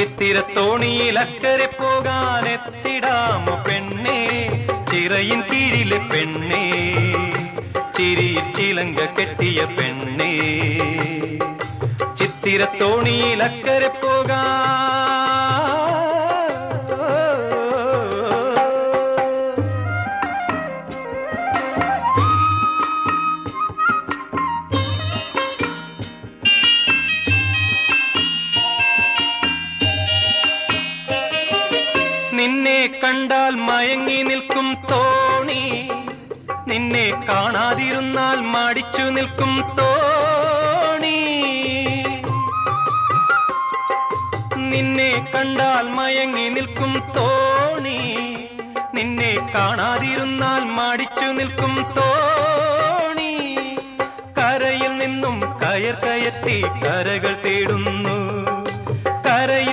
ചിത്തിരത്തോണിയിൽ അക്കരെ പോകാനെത്തിടാമോ പെണ്ണേ, ചിറയിൻ കീഴിലെ പെണ്ണേ, ചിരിയിൽ ചിലങ്ക കെട്ടിയ പെണ്ണേ. ചിത്തിരത്തോണിയിൽ അക്കരെ നിന്നെ കണ്ടാൽ മയങ്ങി നിൽക്കും തോണി, നിന്നെ കാണാതിരുന്നാൽ മടിച്ചു നിൽക്കും തോണി. നിന്നെ കണ്ടാൽ മയങ്ങി നിൽക്കും തോണി, നിന്നെ കാണാതിരുന്നാൽ മടിച്ചു നിൽക്കും തോണി. കരയിൽ നിന്നും കയർ കയറ്റി കരകൾ തേടുന്നു, കരയിൽ